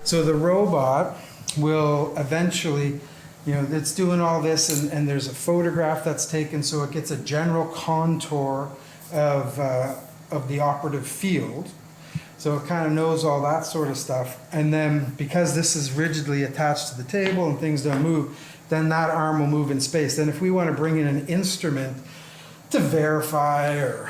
So the robot will eventually, it's doing all this, and there's a photograph that's taken, so it gets a general contour of the operative field. So it kind of knows all that sort of stuff. And then because this is rigidly attached to the table and things don't move, then that arm will move in space. Then if we want to bring in an instrument to verify or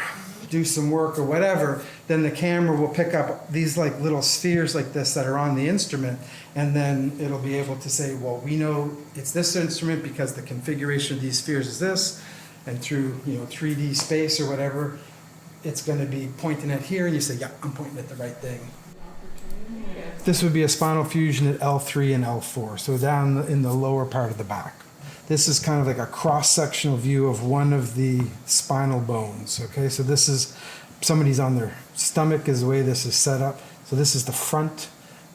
do some work or whatever, then the camera will pick up these like little spheres like this that are on the instrument, and then it'll be able to say, well, we know it's this instrument because the configuration of these spheres is this, and through 3D space or whatever, it's going to be pointing at here, and you say, yeah, I'm pointing at the right thing. This would be a spinal fusion at L3 and L4, so down in the lower part of the back. This is kind of like a cross-sectional view of one of the spinal bones, okay? So this is, somebody's on their stomach is the way this is set up. So this is the front,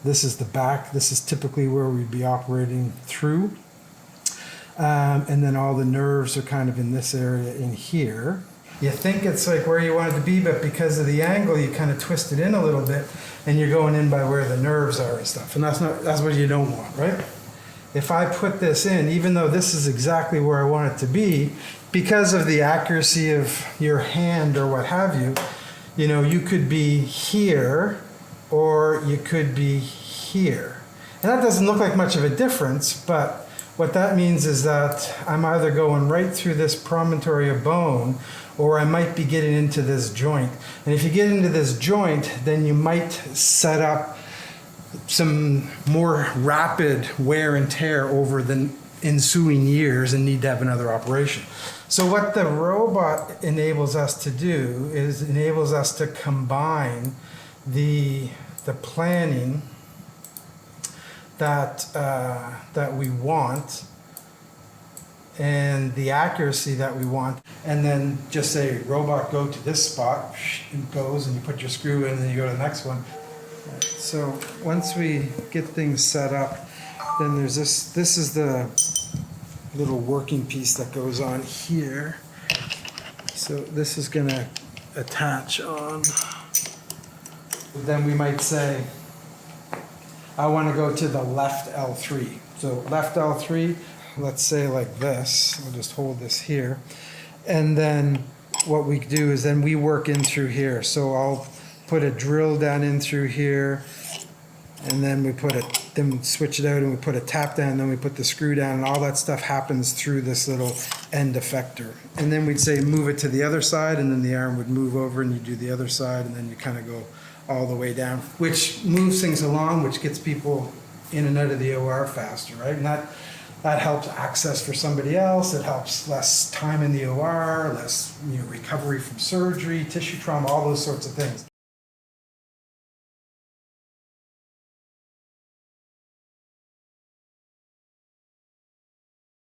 this is the back, this is typically where we'd be operating through. And then all the nerves are kind of in this area in here. You think it's like where you want it to be, but because of the angle, you kind of twist it in a little bit, and you're going in by where the nerves are and stuff. And that's what you don't want, right? If I put this in, even though this is exactly where I want it to be, because of the accuracy of your hand or what have you, you could be here or you could be here. And that doesn't look like much of a difference, but what that means is that I'm either going right through this promontory of bone, or I might be getting into this joint. And if you get into this joint, then you might set up some more rapid wear and tear over the ensuing years and need to have another operation. So what the robot enables us to do is enables us to combine the planning that we want and the accuracy that we want, and then just say, robot, go to this spot, and it goes, and you put your screw in, and then you go to the next one. So once we get things set up, then there's this is the little working piece that goes on here. So this is going to attach on. Then we might say, I want to go to the left L3. So left L3, let's say like this. I'll just hold this here. And then what we do is then we work in through here. So I'll put a drill down in through here, and then then switch it out and we put a tap down, and then we put the screw down, and all that stuff happens through this little end effector. And then we'd say move it to the other side, and then the arm would move over and you do the other side, and then you kind of go all the way down, which moves things along, which gets people in and out of the OR faster, right? And that helps access for somebody else. It helps less time in the OR, less recovery from surgery, tissue trauma, all those sorts of things.